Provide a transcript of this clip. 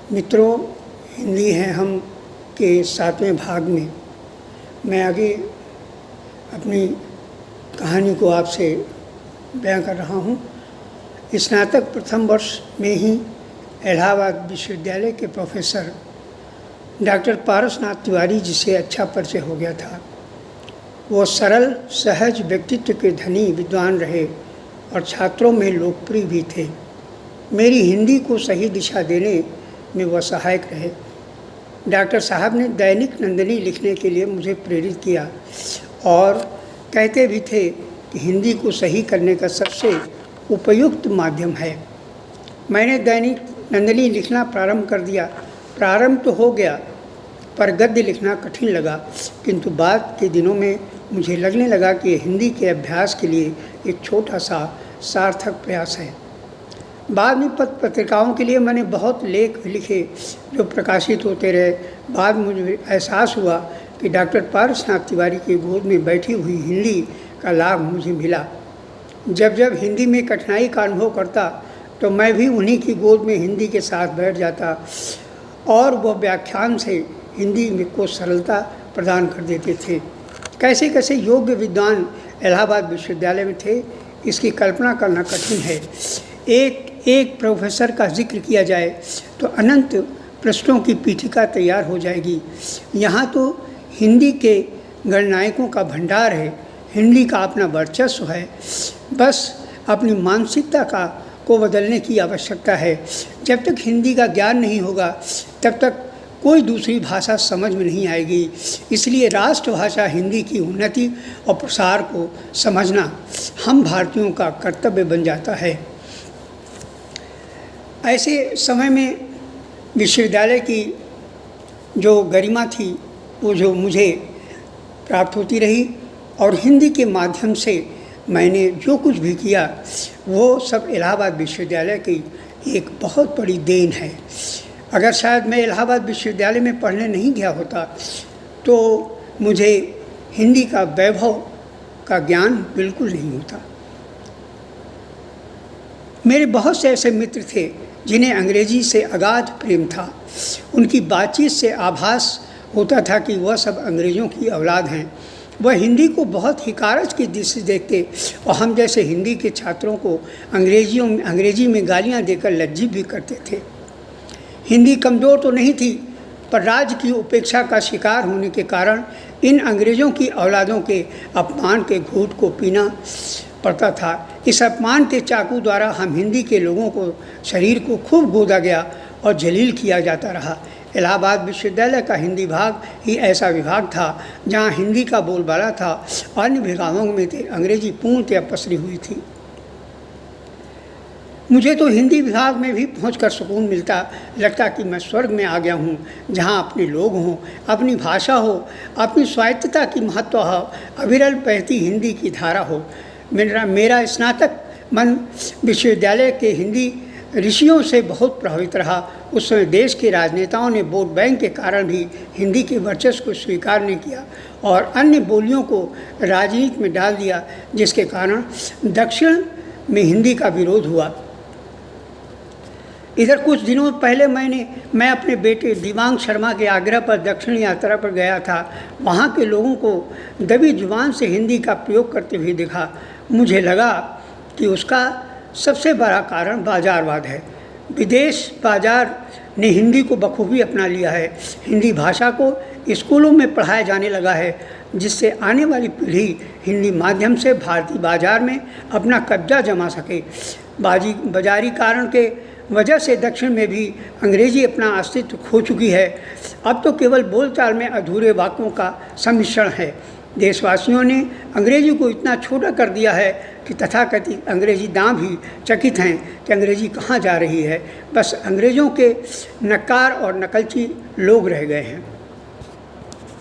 मित्रों, हिंदी है हम के 7वें भाग में मैं आगे अपनी कहानी को आपसे बयां कर रहा हूँ। स्नातक प्रथम वर्ष में ही इलाहाबाद विश्वविद्यालय के प्रोफेसर डॉक्टर पारसनाथ तिवारी जी से अच्छा परिचय हो गया था। वो सरल सहज व्यक्तित्व के धनी विद्वान रहे और छात्रों में लोकप्रिय भी थे। मेरी हिंदी को सही दिशा देने में वह सहायक रहे। डॉक्टर साहब ने दैनिक नंदिनी लिखने के लिए मुझे प्रेरित किया और कहते भी थे कि हिंदी को सही करने का सबसे उपयुक्त माध्यम है। मैंने दैनिक नंदिनी लिखना प्रारंभ कर दिया। प्रारंभ तो हो गया, पर गद्य लिखना कठिन लगा, किंतु बाद के दिनों में मुझे लगने लगा कि हिंदी के अभ्यास के लिए एक छोटा सा सार्थक प्रयास है। बाद में पत्र पत्रिकाओं के लिए मैंने बहुत लेख लिखे जो प्रकाशित होते रहे। बाद मुझे एहसास हुआ कि डॉक्टर पारसनाथ तिवारी की गोद में बैठी हुई हिंदी का लाभ मुझे मिला। जब जब हिंदी में कठिनाई का अनुभव करता तो मैं भी उन्हीं की गोद में हिंदी के साथ बैठ जाता और वह व्याख्यान से हिंदी में को सरलता प्रदान कर देते थे। कैसे कैसे योग्य विद्वान इलाहाबाद विश्वविद्यालय में थे, इसकी कल्पना करना कठिन है। एक प्रोफेसर का जिक्र किया जाए तो अनंत प्रश्नों की पीठिका तैयार हो जाएगी। यहाँ तो हिंदी के गणनायकों का भंडार है, हिंदी का अपना वर्चस्व है। बस अपनी मानसिकता को बदलने की आवश्यकता है। जब तक हिंदी का ज्ञान नहीं होगा तब तक कोई दूसरी भाषा समझ में नहीं आएगी। इसलिए राष्ट्रभाषा हिंदी की उन्नति और प्रसार को समझना हम भारतीयों का कर्तव्य बन जाता है। ऐसे समय में विश्वविद्यालय की जो गरिमा थी वो जो मुझे प्राप्त होती रही और हिंदी के माध्यम से मैंने जो कुछ भी किया वो सब इलाहाबाद विश्वविद्यालय की एक बहुत बड़ी देन है। अगर शायद मैं इलाहाबाद विश्वविद्यालय में पढ़ने नहीं गया होता तो मुझे हिंदी का वैभव का ज्ञान बिल्कुल नहीं होता। मेरे बहुत से ऐसे मित्र थे जिन्हें अंग्रेजी से अगाध प्रेम था। उनकी बातचीत से आभास होता था कि वह सब अंग्रेज़ों की औलाद हैं। वह हिंदी को बहुत हिकारज की दृष्टि से देखते और हम जैसे हिंदी के छात्रों को अंग्रेजी में गालियां देकर लज्जित भी करते थे। हिंदी कमज़ोर तो नहीं थी, पर राज्य की उपेक्षा का शिकार होने के कारण इन अंग्रेज़ों की औलादों के अपमान के घूंट को पीना पड़ता था। इस अपमान के चाकू द्वारा हम हिंदी के लोगों को शरीर को खूब गोदा गया और जलील किया जाता रहा। इलाहाबाद विश्वविद्यालय का हिंदी भाग ही ऐसा विभाग था जहाँ हिंदी का बोलबाला था। अन्य विभागों में अंग्रेजी पूर्णतया पसरी हुई थी। मुझे तो हिंदी विभाग में भी पहुंचकर सुकून मिलता, लगता कि मैं स्वर्ग में आ गया हूं, जहां अपने लोग हों, अपनी भाषा हो, अपनी स्वायत्तता की महत्व हो, अविरल बहती हिंदी की धारा हो। मेरा स्नातक मन विश्वविद्यालय के हिंदी ऋषियों से बहुत प्रभावित रहा। उस समय देश के राजनेताओं ने वोट बैंक के कारण भी हिंदी के वर्चस्व को स्वीकार नहीं किया और अन्य बोलियों को राजनीति में डाल दिया, जिसके कारण दक्षिण में हिंदी का विरोध हुआ। इधर कुछ दिनों पहले मैं अपने बेटे दिवांग शर्मा के आग्रह पर दक्षिण यात्रा पर गया था। वहाँ के लोगों को दबी जुबान से हिंदी का प्रयोग करते हुए देखा। मुझे लगा कि उसका सबसे बड़ा कारण बाजारवाद है। विदेश बाजार ने हिंदी को बखूबी अपना लिया है। हिंदी भाषा को स्कूलों में पढ़ाया जाने लगा है, जिससे आने वाली पीढ़ी हिंदी माध्यम से भारतीय बाजार में अपना कब्जा जमा सके। बाजारीकरण के वजह से दक्षिण में भी अंग्रेजी अपना अस्तित्व खो चुकी है। अब तो केवल बोलचाल में अधूरे वाक्यों का सम्मिश्रण है। देशवासियों ने अंग्रेजी को इतना छोटा कर दिया है कि तथाकथित अंग्रेजी दां भी चकित हैं कि अंग्रेजी कहाँ जा रही है। बस अंग्रेज़ों के नक्कार और नकलची लोग रह गए हैं।